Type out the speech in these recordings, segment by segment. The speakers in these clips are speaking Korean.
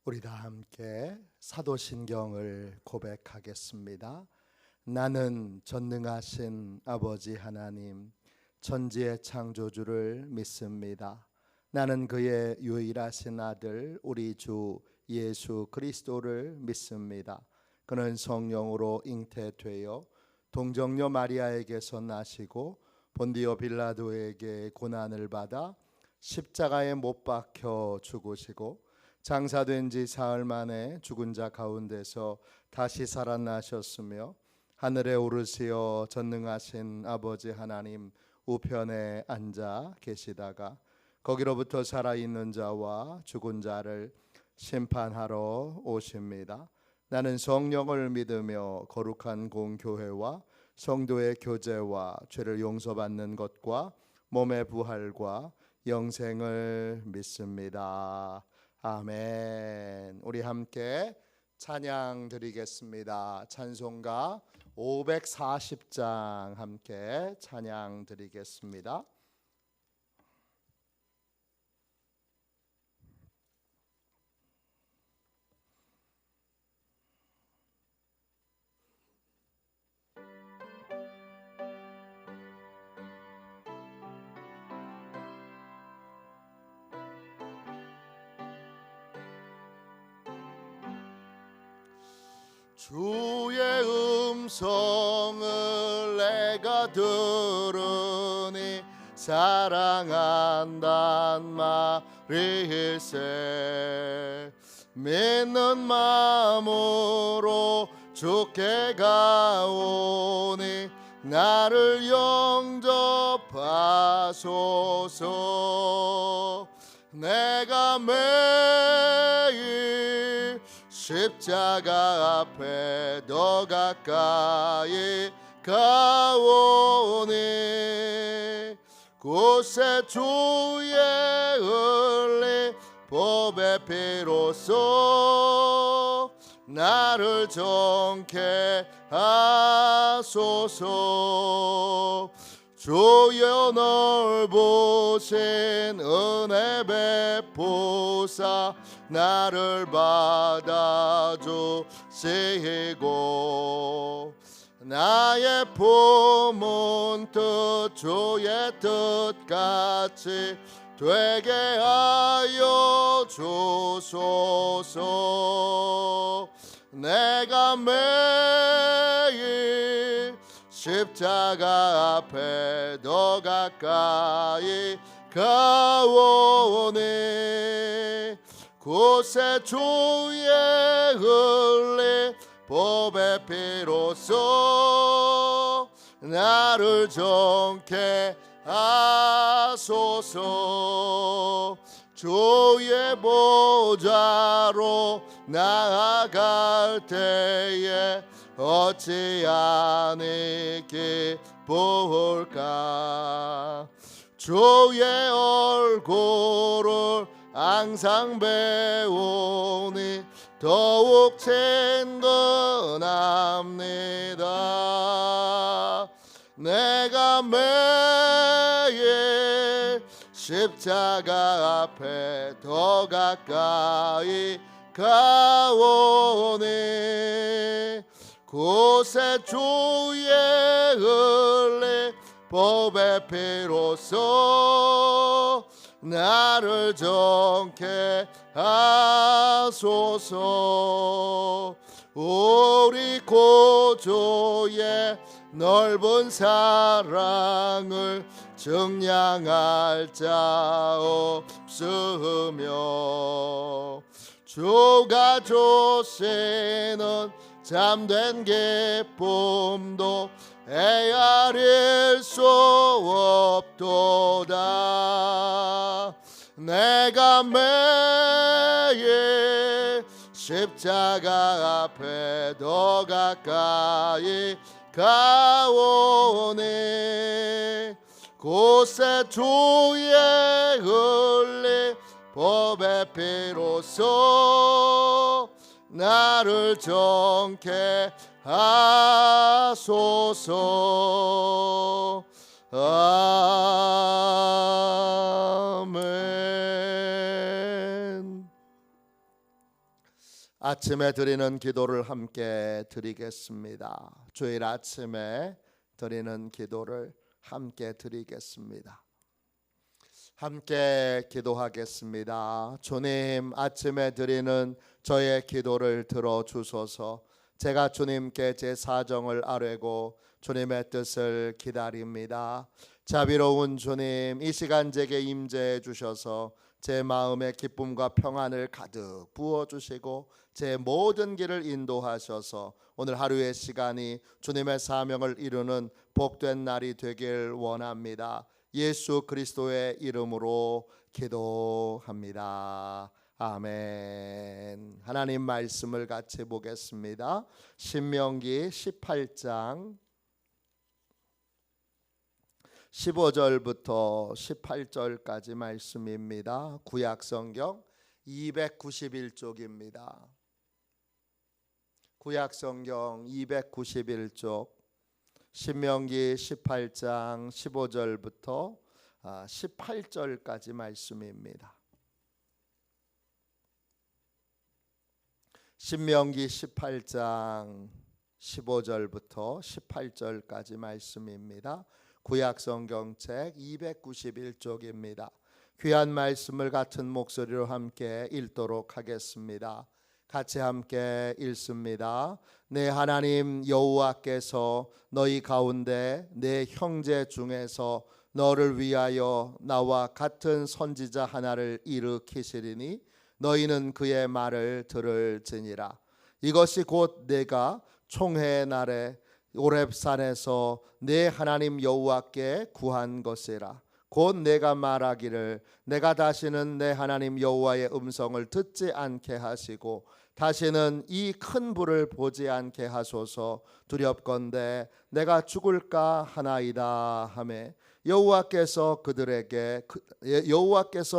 우리 다 함께 사도신경을 고백하겠습니다. 나는 전능하신 아버지 하나님, 천지의 창조주를 믿습니다. 나는 그의 유일하신 아들 우리 주 예수 그리스도를 믿습니다. 그는 성령으로 잉태되어 동정녀 마리아에게서 나시고 본디오 빌라도에게 고난을 받아 십자가에 못 박혀 죽으시고 장사된 지 사흘 만에 죽은 자 가운데서 다시 살아나셨으며 하늘에 오르시어 전능하신 아버지 하나님 우편에 앉아 계시다가 거기로부터 살아있는 자와 죽은 자를 심판하러 오십니다. 나는 성령을 믿으며 거룩한 공교회와 성도의 교제와 죄를 용서받는 것과 몸의 부활과 영생을 믿습니다. 아멘. 우리 함께 찬양 드리겠습니다. 찬송가 540장 함께 찬양 드리겠습니다. 주의 음성을 내가 들으니 사랑한단 말일세. 믿는 마음으로 주께 가오니 나를 영접하소서. 내가 매일 십자가 앞에 더 가까이 가오니 곳에 주의 흘린 보배 피로써 나를 정케 하소서. 주여 넓으신 은혜 베푸사 나를 받아주시고 나의 품은 뜻 주의 뜻같이 되게 하여 주소서. 내가 매일 십자가 앞에 더 가까이 가오니 곳에 주의 흘린 보배 피로써 나를 정케 하소서. 주의 보좌로 나아갈 때에 어찌 아니 기쁠까. 주의 얼굴을 항상 배우니 더욱 친근합니다. 내가 매일 십자가 앞에 더 가까이 가오니 곳에 주의 흘린 보배 피로써 나를 정케 하소서. 우리 구주의 넓은 사랑을 증량할 자 없으며 주가 주시는 참된 기쁨도 헤아릴 수 없도다. 내가 매일 십자가 앞에 더 가까이 가오니 곳에 주의 흘린 보배 피로써 나를 정케 하소서. 아멘. 「あめ」 아멘. 「あめ」 「あめ」 「あめ」 「あめ」 「あめ」 「あめ」 「あめ」 「あめ」 「あめ」 「あめ」 「あめ」 「あめ」 「아멘」 「아멘」 「아멘」 「아멘」 「아멘」 「아멘」 « 아침에 드리는 기도를 함께 드리겠습니다. 주일 아침에 드리는 기도를 함께 드리겠습니다. 함께 기도하겠습니다. 주님, 아침에 드리는 저의 기도를 들어주소서. 제가 주님께 제 사정을 아뢰고 주님의 뜻을 기다립니다. 자비로운 주님, 이 시간 제게 임재해 주셔서 제 마음에 기쁨과 평안을 가득 부어주시고 제 모든 길을 인도하셔서 오늘 하루의 시간이 주님의 사명을 이루는 복된 날이 되길 원합니다. 예수 그리스도의 이름으로 기도합니다. 아멘. 하나님 말씀을 같이 보겠습니다. 신명기 18장 15절부터 18절까지 말씀입니다. 구약성경 291쪽입니다. 구약성경 291쪽 신명기 18장 15절부터 18절까지 말씀입니다. 신명기 18장 15절부터 18절까지 말씀입니다. 구약성경책 291쪽입니다. 귀한 말씀을 같은 목소리로 함께 읽도록 하겠습니다. 같이 함께 읽습니다. 내 하나님 여호와께서 너희 가운데 내 형제 중에서 너를 위하여 나와 같은 선지자 하나를 일으키시리니 너희는 그의 말을 들을지니라. 이것이 곧 내가 총회의 날에 오렙산에서 내 하나님 여호와께 구한 것이라. 곧 내가 말하기를 내가 다시는 내 하나님 여호와의 음성을 듣지 않게 하시고 다시는 이 큰 불을 보지 않게 하소서. 두렵건대 내가 죽을까 하나이다 하매 여호와께서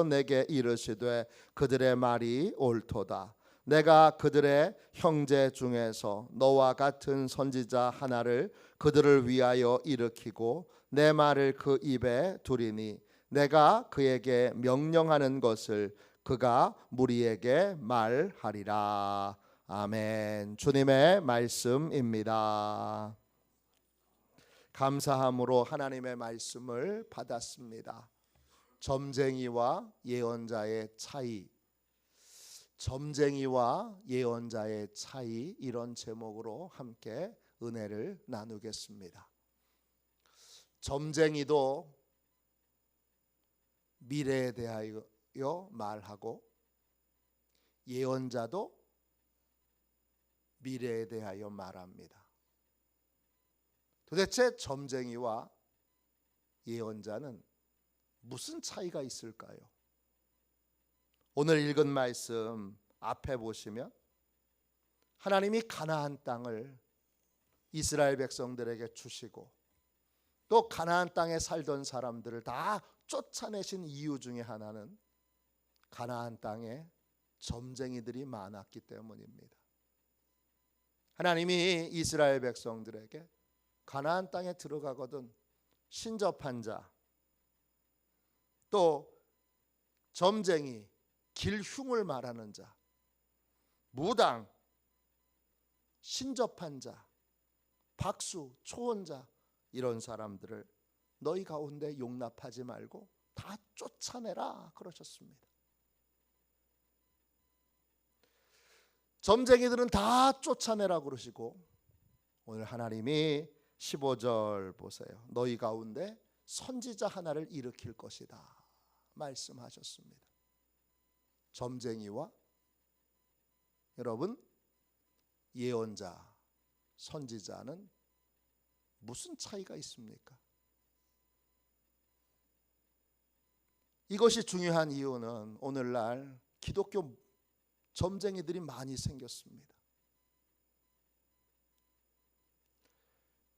내게 이르시되 그들의 말이 옳도다. 내가 그들의 형제 중에서 너와 같은 선지자 하나를 그들을 위하여 일으키고 내 말을 그 입에 두리니 내가 그에게 명령하는 것을 그가 무리에게 말하리라. 아멘. 주님의 말씀입니다. 감사함으로 하나님의 말씀을 받았습니다. 점쟁이와 예언자의 차이, 점쟁이와 예언자의 차이, 이런 제목으로 함께 은혜를 나누겠습니다. 점쟁이도 미래에 대하여 말하고 예언자도 미래에 대하여 말합니다. 도대체 점쟁이와 예언자는 무슨 차이가 있을까요? 오늘 읽은 말씀 앞에 보시면 하나님이 가나안 땅을 이스라엘 백성들에게 주시고 또 가나안 땅에 살던 사람들을 다 쫓아내신 이유 중에 하나는 가나안 땅에 점쟁이들이 많았기 때문입니다. 하나님이 이스라엘 백성들에게 가나안 땅에 들어가거든 신접한 자, 또 점쟁이, 길흉을 말하는 자, 무당, 신접한 자, 박수, 초혼자, 이런 사람들을 너희 가운데 용납하지 말고 다 쫓아내라 그러셨습니다. 점쟁이들은 다 쫓아내라 그러시고 오늘 하나님이 15절 보세요. 너희 가운데 선지자 하나를 일으킬 것이다 말씀하셨습니다. 점쟁이와 여러분 예언자, 선지자는 무슨 차이가 있습니까? 이것이 중요한 이유는 오늘날 기독교 점쟁이들이 많이 생겼습니다.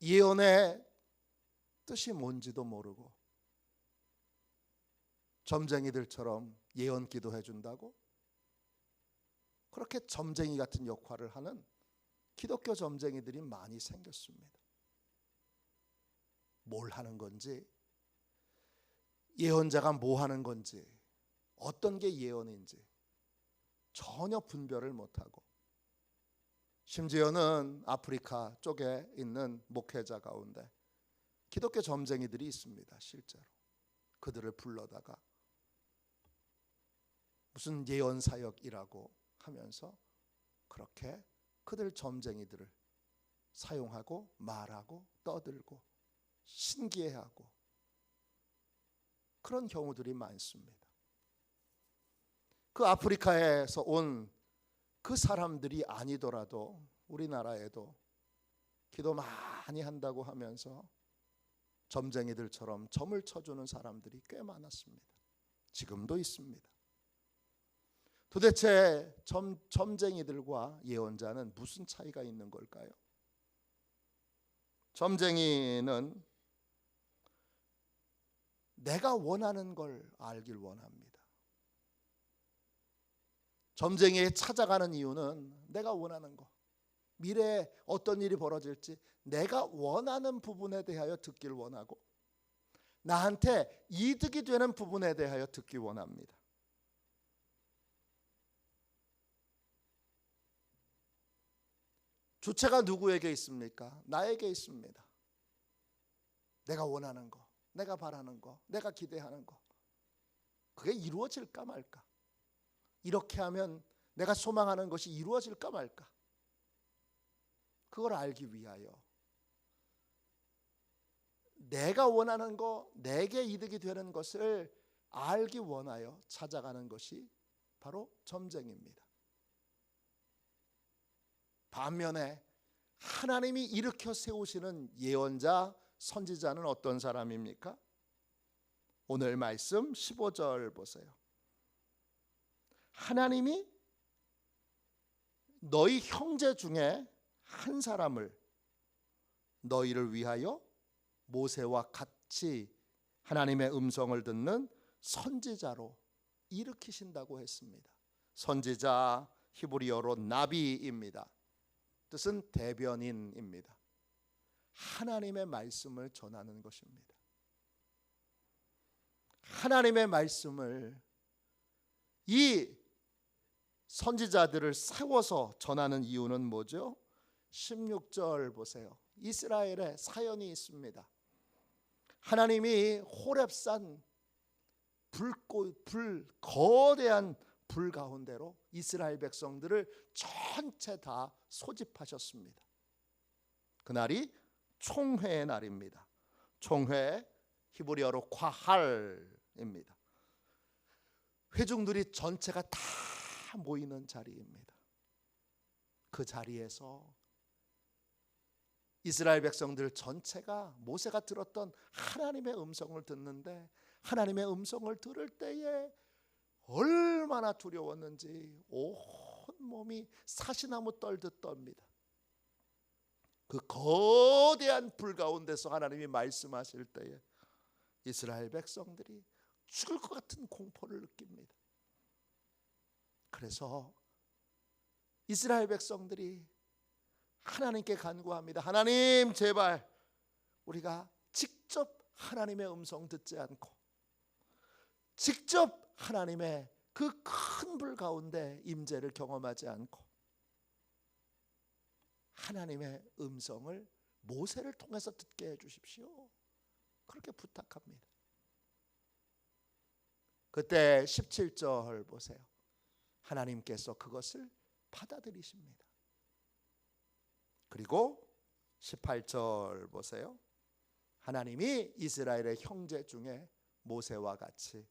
예언의 뜻이 뭔지도 모르고 점쟁이들처럼 예언 기도해 준다고 그렇게 점쟁이 같은 역할을 하는 기독교 점쟁이들이 많이 생겼습니다. 뭘 하는 건지, 예언자가 뭐 하는 건지, 어떤 게 예언인지 전혀 분별을 못하고 심지어는 아프리카 쪽에 있는 목회자 가운데 기독교 점쟁이들이 있습니다. 실제로 그들을 불러다가 무슨 예언사역이라고 하면서 그렇게 그들 점쟁이들을 사용하고 말하고 떠들고 신기해하고 그런 경우들이 많습니다. 그 아프리카에서 온 그 사람들이 아니더라도 우리나라에도 기도 많이 한다고 하면서 점쟁이들처럼 점을 쳐주는 사람들이 꽤 많았습니다. 지금도 있습니다. 도대체 점쟁이들과 예언자는 무슨 차이가 있는 걸까요? 점쟁이는 내가 원하는 걸 알길 원합니다. 점쟁이에 찾아가는 이유는 내가 원하는 거, 미래에 어떤 일이 벌어질지 내가 원하는 부분에 대하여 듣길 원하고 나한테 이득이 되는 부분에 대하여 듣기 원합니다. 주체가 누구에게 있습니까? 나에게 있습니다. 내가 원하는 거, 내가 바라는 거, 내가 기대하는 거, 그게 이루어질까 말까? 이렇게 하면 내가 소망하는 것이 이루어질까 말까? 그걸 알기 위하여 내가 원하는 거, 내게 이득이 되는 것을 알기 원하여 찾아가는 것이 바로 점쟁이입니다. 반면에 하나님이 일으켜 세우시는 예언자, 선지자는 어떤 사람입니까? 오늘 말씀 15절 보세요. 하나님이 너희 형제 중에 한 사람을 너희를 위하여 모세와 같이 하나님의 음성을 듣는 선지자로 일으키신다고 했습니다. 선지자 히브리어로 나비입니다. 뜻은 대변인입니다. 하나님의 말씀을 전하는 것입니다. 하나님의 말씀을 이 선지자들을 세워서 전하는 이유는 뭐죠? 16절 보세요. 이스라엘에 사연이 있습니다. 하나님이 호렙산 거대한 불 가운데로 이스라엘 백성들을 전체 다 소집하셨습니다. 그날이 총회의 날입니다. 총회, 히브리어로 과할입니다. 회중들이 전체가 다 모이는 자리입니다. 그 자리에서 이스라엘 백성들 전체가 모세가 들었던 하나님의 음성을 듣는데, 하나님의 음성을 들을 때에 얼마나 두려웠는지 온몸이 사시나무 떨듯 떱니다. 그 거대한 불 가운데서 하나님이 말씀하실 때에 이스라엘 백성들이 죽을 것 같은 공포를 느낍니다. 그래서 이스라엘 백성들이 하나님께 간구합니다. 하나님, 제발 우리가 직접 하나님의 음성 듣지 않고 직접 하나님의 그 큰 불 가운데 임재를 경험하지 않고 하나님의 음성을 모세를 통해서 듣게 해주십시오. 그렇게 부탁합니다. 그때 17절 보세요. 하나님께서 그것을 받아들이십니다. 그리고 18절 보세요. 하나님이 이스라엘의 형제 중에 모세와 같이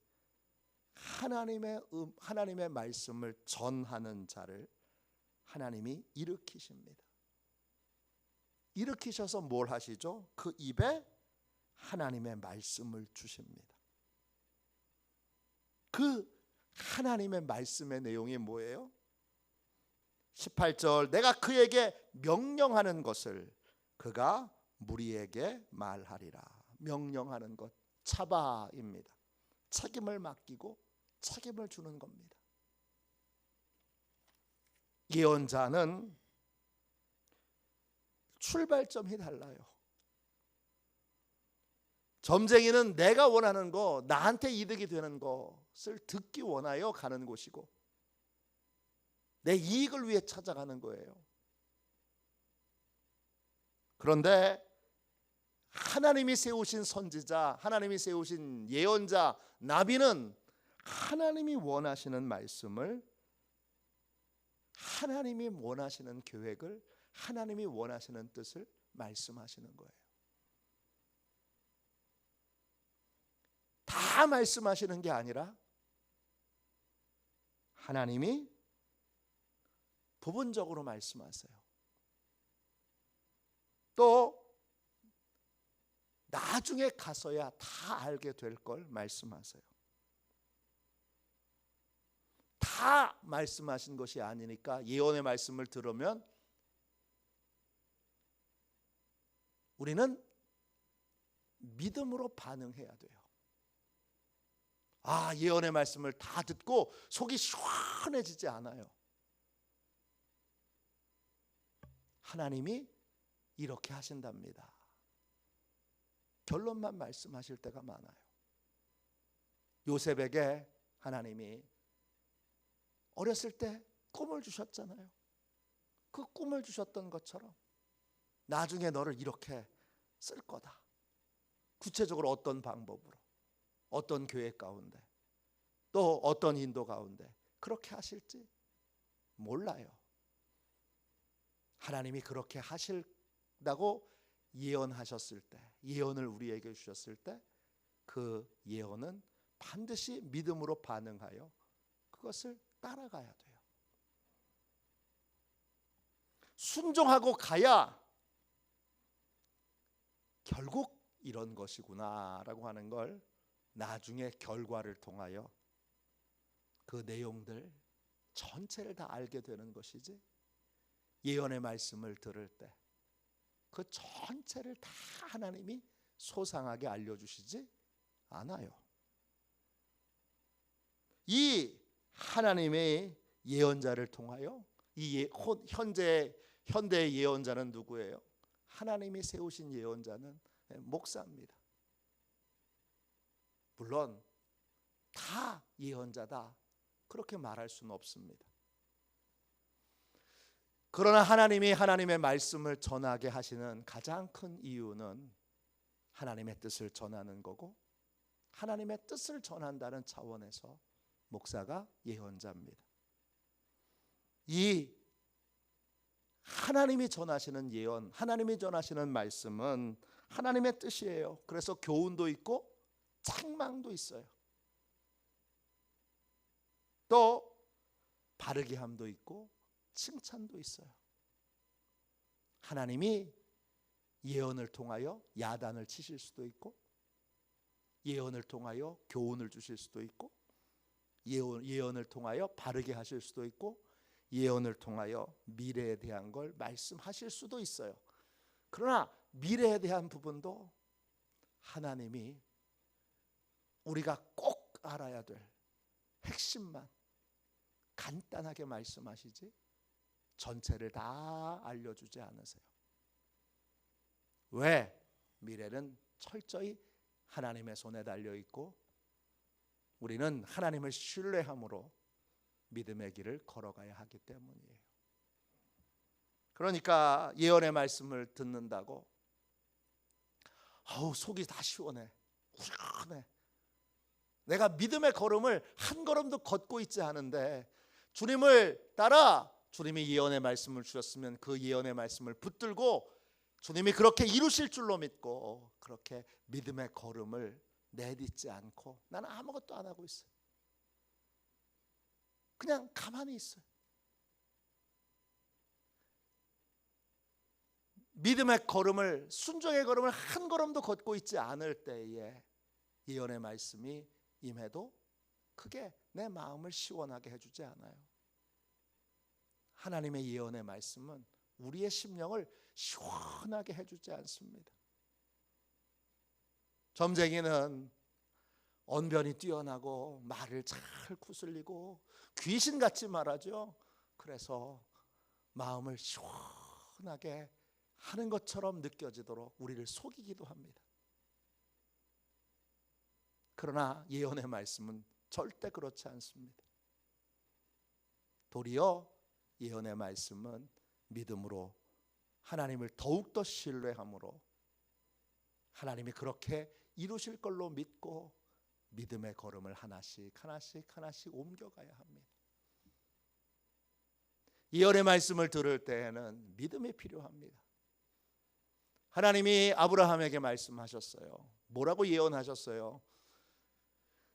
하나님의 말씀을 전하는 자를 하나님이 일으키십니다. 일으키셔서 뭘 하시죠? 그 입에 하나님의 말씀을 주십니다. 그 하나님의 말씀의 내용이 뭐예요? 18절, 내가 그에게 명령하는 것을 그가 무리에게 말하리라. 명령하는 것, 차바입니다. 책임을 맡기고 책임을 주는 겁니다. 예언자는 출발점이 달라요. 점쟁이는 내가 원하는 거, 나한테 이득이 되는 것을 듣기 원하여 가는 곳이고 내 이익을 위해 찾아가는 거예요. 그런데 하나님이 세우신 선지자, 하나님이 세우신 예언자 나비는 하나님이 원하시는 말씀을, 하나님이 원하시는 계획을, 하나님이 원하시는 뜻을 말씀하시는 거예요. 다 말씀하시는 게 아니라 하나님이 부분적으로 말씀하세요. 또 나중에 가서야 다 알게 될 걸 말씀하세요. 다 말씀하신 것이 아니니까 예언의 말씀을 들으면 우리는 믿음으로 반응해야 돼요. 아, 예언의 말씀을 다 듣고 속이 시원해지지 않아요. 하나님이 이렇게 하신답니다. 결론만 말씀하실 때가 많아요. 요셉에게 하나님이 어렸을 때 꿈을 주셨잖아요. 그 꿈을 주셨던 것처럼 나중에 너를 이렇게 쓸 거다. 구체적으로 어떤 방법으로, 어떤 계획 가운데, 또 어떤 인도 가운데 그렇게 하실지 몰라요. 하나님이 그렇게 하실다고 예언하셨을 때, 예언을 우리에게 주셨을 때 그 예언은 반드시 믿음으로 반응하여 그것을 따라가야 돼요. 순종하고 가야 결국 이런 것이구나라고 하는 걸 나중에 결과를 통하여 그 내용들 전체를 다 알게 되는 것이지, 예언의 말씀을 들을 때 그 전체를 다 하나님이 소상하게 알려주시지 않아요. 이 하나님의 예언자를 통하여 이 현대의 예언자는 누구예요? 하나님이 세우신 예언자는 목사입니다. 물론 다 예언자다 그렇게 말할 수는 없습니다. 그러나 하나님이 하나님의 말씀을 전하게 하시는 가장 큰 이유는 하나님의 뜻을 전하는 거고, 하나님의 뜻을 전한다는 차원에서 목사가 예언자입니다. 이 하나님이 전하시는 예언, 하나님이 전하시는 말씀은 하나님의 뜻이에요. 그래서 교훈도 있고 책망도 있어요. 또 바르게 함도 있고 칭찬도 있어요. 하나님이 예언을 통하여 야단을 치실 수도 있고, 예언을 통하여 교훈을 주실 수도 있고, 예언을 통하여 바르게 하실 수도 있고, 예언을 통하여 미래에 대한 걸 말씀하실 수도 있어요. 그러나 미래에 대한 부분도 하나님이 우리가 꼭 알아야 될 핵심만 간단하게 말씀하시지 전체를 다 알려주지 않으세요. 왜? 미래는 철저히 하나님의 손에 달려있고 우리는 하나님을 신뢰함으로 믿음의 길을 걸어가야 하기 때문이에요. 그러니까 예언의 말씀을 듣는다고 속이 다 시원해, 후련해. 내가 믿음의 걸음을 한 걸음도 걷고 있지 않은데 주님을 따라 주님이 예언의 말씀을 주셨으면 그 예언의 말씀을 붙들고 주님이 그렇게 이루실 줄로 믿고 그렇게 믿음의 걸음을 내딛지 않고 나는 아무것도 안 하고 있어요. 그냥 가만히 있어요. 믿음의 걸음을, 순종의 걸음을 한 걸음도 걷고 있지 않을 때에 예언의 말씀이 임해도 그게 내 마음을 시원하게 해주지 않아요. 하나님의 예언의 말씀은 우리의 심령을 시원하게 해주지 않습니다. 점쟁이는 언변이 뛰어나고 말을 잘 구슬리고 귀신같이 말하죠. 그래서 마음을 시원하게 하는 것처럼 느껴지도록 우리를 속이기도 합니다. 그러나 예언의 말씀은 절대 그렇지 않습니다. 도리어 예언의 말씀은 믿음으로 하나님을 더욱더 신뢰함으로 하나님이 그렇게 이루실 걸로 믿고 믿음의 걸음을 하나씩 옮겨가야 합니다. 예언의 말씀을 들을 때에는 믿음이 필요합니다. 하나님이 아브라함에게 말씀하셨어요. 뭐라고 예언하셨어요?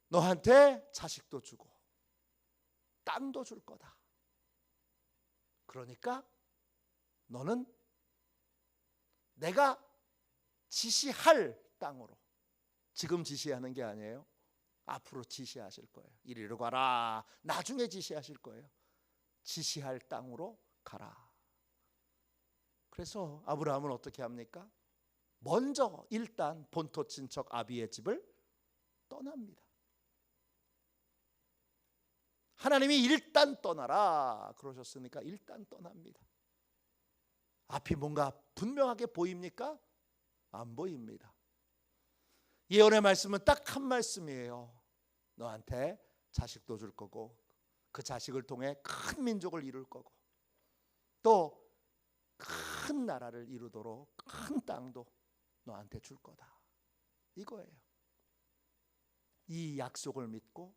너한테 자식도 주고 땅도 줄 거다. 그러니까 너는 내가 지시할 땅으로, 지금 지시하는 게 아니에요. 앞으로 지시하실 거예요. 이리로 가라. 나중에 지시하실 거예요. 지시할 땅으로 가라. 그래서 아브라함은 어떻게 합니까? 먼저 일단 본토 친척 아비의 집을 떠납니다. 하나님이 일단 떠나라 그러셨으니까 일단 떠납니다. 앞이 뭔가 분명하게 보입니까? 안 보입니다. 예언의 말씀은 딱 한 말씀이에요. 너한테 자식도 줄 거고 그 자식을 통해 큰 민족을 이룰 거고 또 큰 나라를 이루도록 큰 땅도 너한테 줄 거다. 이거예요. 이 약속을 믿고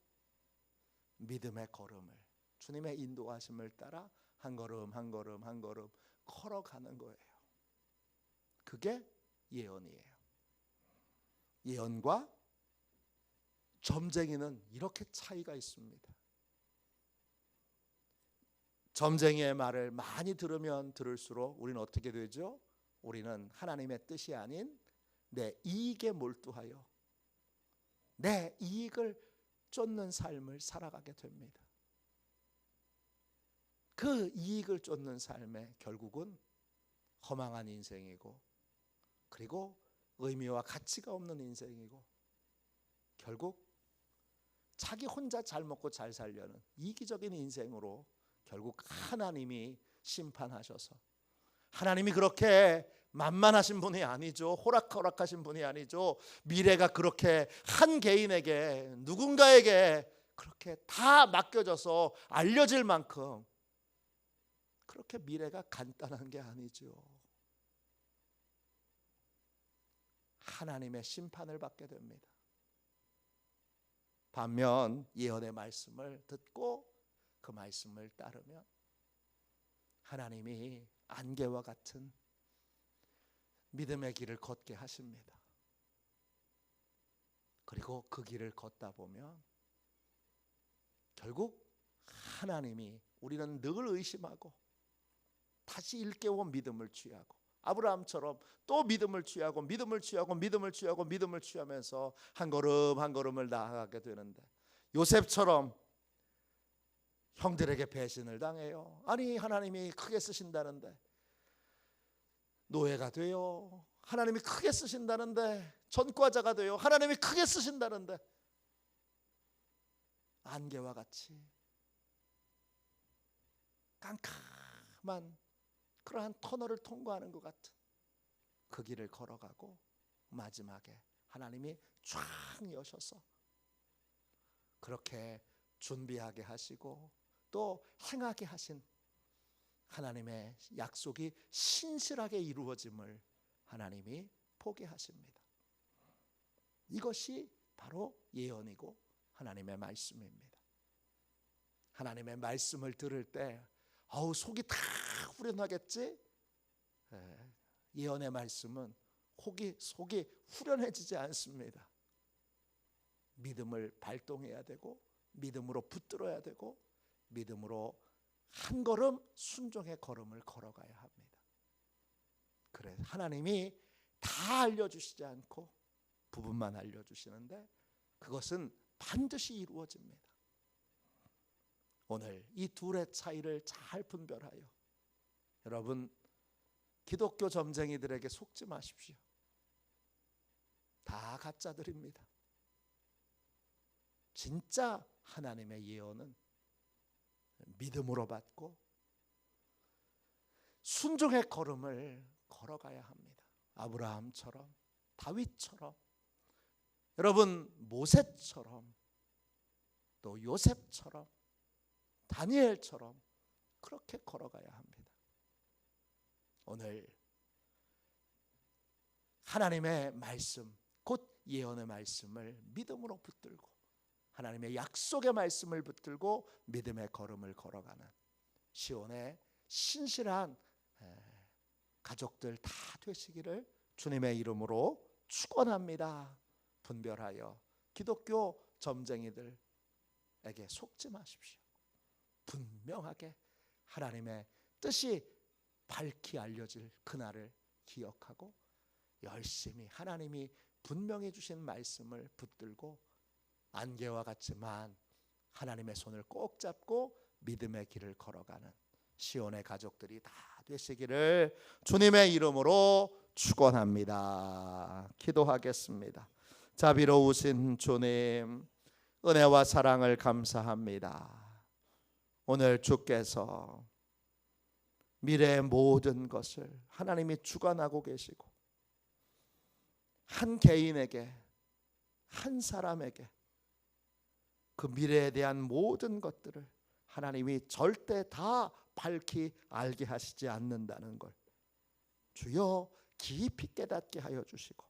믿음의 걸음을, 주님의 인도하심을 따라 한 걸음 한 걸음 한 걸음 걸어가는 거예요. 그게 예언이에요. 예언과 점쟁이는 이렇게 차이가 있습니다. 점쟁이의 말을 많이 들으면 들을수록 우리는 어떻게 되죠? 우리는 하나님의 뜻이 아닌 내 이익에 몰두하여 내 이익을 쫓는 삶을 살아가게 됩니다. 그 이익을 쫓는 삶에 결국은 허망한 인생이고 그리고 의미와 가치가 없는 인생이고 결국 자기 혼자 잘 먹고 잘 살려는 이기적인 인생으로 결국 하나님이 심판하셔서, 하나님이 그렇게 만만하신 분이 아니죠. 호락호락하신 분이 아니죠. 미래가 그렇게 한 개인에게 누군가에게 그렇게 다 맡겨져서 알려질 만큼 그렇게 미래가 간단한 게 아니죠. 하나님의 심판을 받게 됩니다. 반면 예언의 말씀을 듣고 그 말씀을 따르면 하나님이 안개와 같은 믿음의 길을 걷게 하십니다. 그리고 그 길을 걷다 보면 결국 하나님이, 우리는 늘 의심하고 다시 일깨워 믿음을 취하고 아브라함처럼 또 믿음을 취하고 믿음을 취하고 믿음을 취하고 믿음을 취하면서 한 걸음 한 걸음을 나아가게 되는데, 요셉처럼 형들에게 배신을 당해요. 아니 하나님이 크게 쓰신다는데 노예가 돼요. 하나님이 크게 쓰신다는데 전과자가 돼요. 하나님이 크게 쓰신다는데 안개와 같이 깜깜한 그러한 터널을 통과하는 것 같은 그 길을 걸어가고 마지막에 하나님이 쫙 여셔서 그렇게 준비하게 하시고 또 행하게 하신 하나님의 약속이 신실하게 이루어짐을 하나님이 보게 하십니다. 이것이 바로 예언이고 하나님의 말씀입니다. 하나님의 말씀을 들을 때 속이 다 후련하겠지? 예언의 말씀은 속이 후련해지지 않습니다. 믿음을 발동해야 되고 믿음으로 붙들어야 되고 믿음으로 한 걸음 순종의 걸음을 걸어가야 합니다. 그래 하나님이 다 알려주시지 않고 부분만 알려주시는데 그것은 반드시 이루어집니다. 오늘 이 둘의 차이를 잘 분별하여 여러분 기독교 점쟁이들에게 속지 마십시오. 다 가짜들입니다. 진짜 하나님의 예언은 믿음으로 받고 순종의 걸음을 걸어가야 합니다. 아브라함처럼, 다윗처럼, 여러분 모세처럼, 또 요셉처럼, 다니엘처럼 그렇게 걸어가야 합니다. 오늘 하나님의 말씀, 곧 예언의 말씀을 믿음으로 붙들고 하나님의 약속의 말씀을 붙들고 믿음의 걸음을 걸어가는 시온의 신실한 가족들 다 되시기를 주님의 이름으로 축원합니다. 분별하여 기독교 점쟁이들에게 속지 마십시오. 분명하게 하나님의 뜻이 밝히 알려질 그날을 기억하고 열심히 하나님이 분명히 주신 말씀을 붙들고 안개와 같지만 하나님의 손을 꼭 잡고 믿음의 길을 걸어가는 시온의 가족들이 다 되시기를 주님의 이름으로 축원합니다. 기도하겠습니다. 자비로우신 주님, 은혜와 사랑을 감사합니다. 오늘 주께서 미래의 모든 것을 하나님이 주관하고 계시고 한 개인에게, 한 사람에게 그 미래에 대한 모든 것들을 하나님이 절대 다 밝히 알게 하시지 않는다는 걸 주여 깊이 깨닫게 하여 주시고,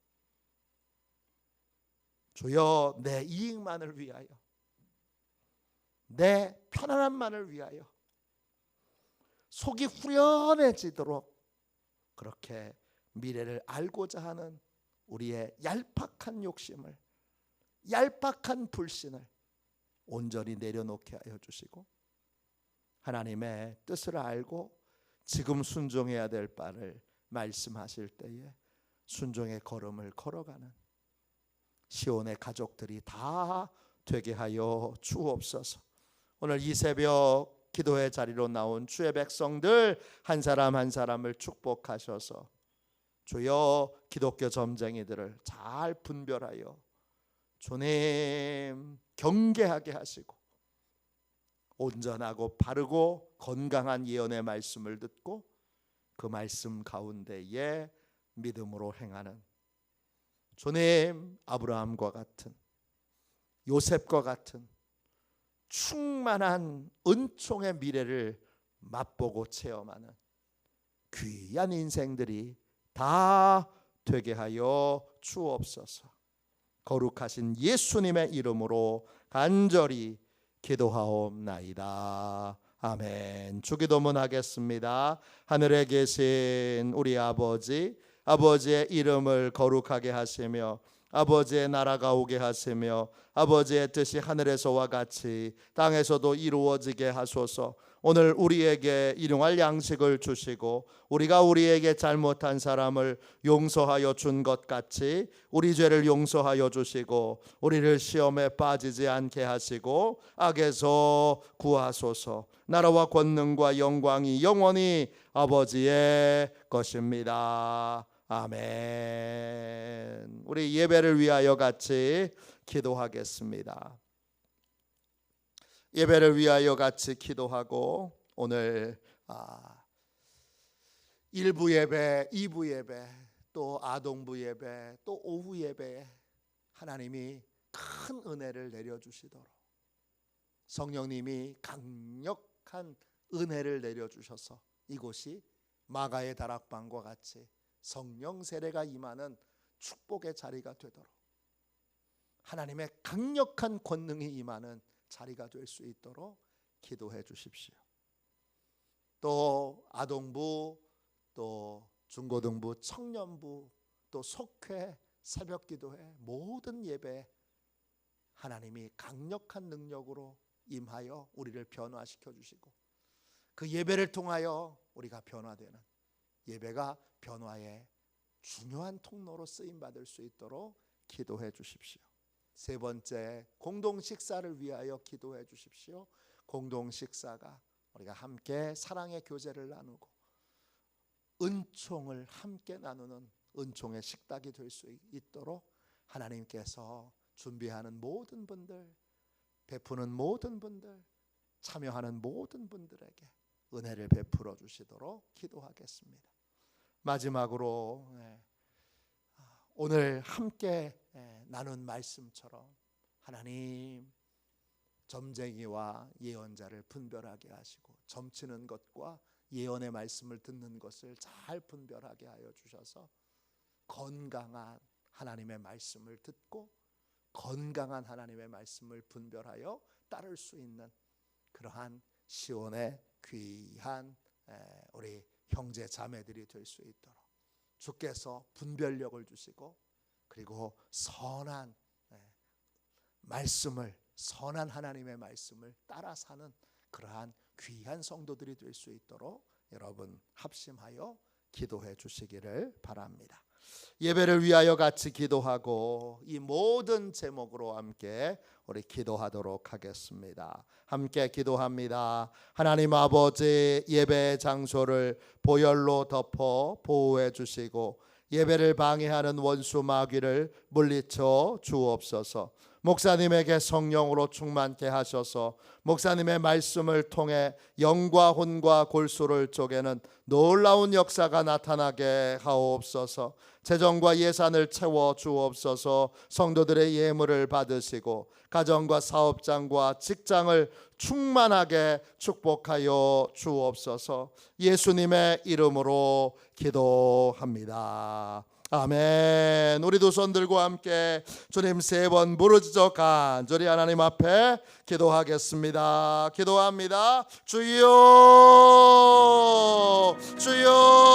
주여 내 이익만을 위하여, 내 편안함만을 위하여 속이 후련해지도록 그렇게 미래를 알고자 하는 우리의 얄팍한 욕심을, 얄팍한 불신을 온전히 내려놓게 하여 주시고 하나님의 뜻을 알고 지금 순종해야 될 바를 말씀하실 때에 순종의 걸음을 걸어가는 시온의 가족들이 다 되게 하여 주옵소서. 오늘 이 새벽 기도의 자리로 나온 주의 백성들 한 사람 한 사람을 축복하셔서 주여 기독교 점쟁이들을 잘 분별하여 주님 경계하게 하시고 온전하고 바르고 건강한 예언의 말씀을 듣고 그 말씀 가운데에 믿음으로 행하는 주님 아브라함과 같은, 요셉과 같은 충만한 은총의 미래를 맛보고 체험하는 귀한 인생들이 다 되게 하여 주옵소서. 거룩하신 예수님의 이름으로 간절히 기도하옵나이다. 아멘. 주기도문 하겠습니다. 하늘에 계신 우리 아버지, 아버지의 이름을 거룩하게 하시며 아버지의 나라가 오게 하시며 아버지의 뜻이 하늘에서와 같이 땅에서도 이루어지게 하소서. 오늘 우리에게 일용할 양식을 주시고 우리가 우리에게 잘못한 사람을 용서하여 준 것 같이 우리 죄를 용서하여 주시고 우리를 시험에 빠지지 않게 하시고 악에서 구하소서. 나라와 권능과 영광이 영원히 아버지의 것입니다. 아멘. 우리 예배를 위하여 같이 기도하겠습니다. 예배를 위하여 같이 기도하고 오늘 1부 예배, 2부 예배, 또 아동부 예배, 또 오후 예배에 하나님이 큰 은혜를 내려주시도록 성령님이 강력한 은혜를 내려주셔서 이곳이 마가의 다락방과 같이 성령 세례가 임하는 축복의 자리가 되도록 하나님의 강력한 권능이 임하는 자리가 될 수 있도록 기도해 주십시오. 또 아동부, 또 중고등부, 청년부, 또 속회, 새벽기도회 모든 예배 하나님이 강력한 능력으로 임하여 우리를 변화시켜 주시고 그 예배를 통하여 우리가 변화되는 예배가 변화의 중요한 통로로 쓰임받을 수 있도록 기도해 주십시오. 세 번째, 공동 식사를 위하여 기도해 주십시오. 공동 식사가 우리가 함께 사랑의 교제를 나누고 은총을 함께 나누는 은총의 식탁이 될 수 있도록 하나님께서 준비하는 모든 분들, 베푸는 모든 분들, 참여하는 모든 분들에게 은혜를 베풀어 주시도록 기도하겠습니다. 마지막으로 오늘 함께 나눈 말씀처럼 하나님 점쟁이와 예언자를 분별하게 하시고 점치는 것과 예언의 말씀을 듣는 것을 잘 분별하게 하여 주셔서 건강한 하나님의 말씀을 듣고 건강한 하나님의 말씀을 분별하여 따를 수 있는 그러한 시온의 귀한 우리 형제 자매들이 될 수 있도록 주께서 분별력을 주시고 그리고 선한 말씀을, 선한 하나님의 말씀을 따라 사는 그러한 귀한 성도들이 될 수 있도록 여러분 합심하여 기도해 주시기를 바랍니다. 예배를 위하여 같이 기도하고 이 모든 제목으로 함께 우리 기도하도록 하겠습니다. 함께 기도합니다. 하나님 아버지, 예배 장소를 보혈로 덮어 보호해 주시고 예배를 방해하는 원수 마귀를 물리쳐 주옵소서. 목사님에게 성령으로 충만케 하셔서 목사님의 말씀을 통해 영과 혼과 골수를 쪼개는 놀라운 역사가 나타나게 하옵소서. 재정과 예산을 채워 주옵소서. 성도들의 예물을 받으시고 가정과 사업장과 직장을 충만하게 축복하여 주옵소서. 예수님의 이름으로 기도합니다. 아멘. 우리 두 손 들고 함께 주님 3번 부르짖어 간절히 하나님 앞에 기도하겠습니다. 기도합니다. 주여, 주여.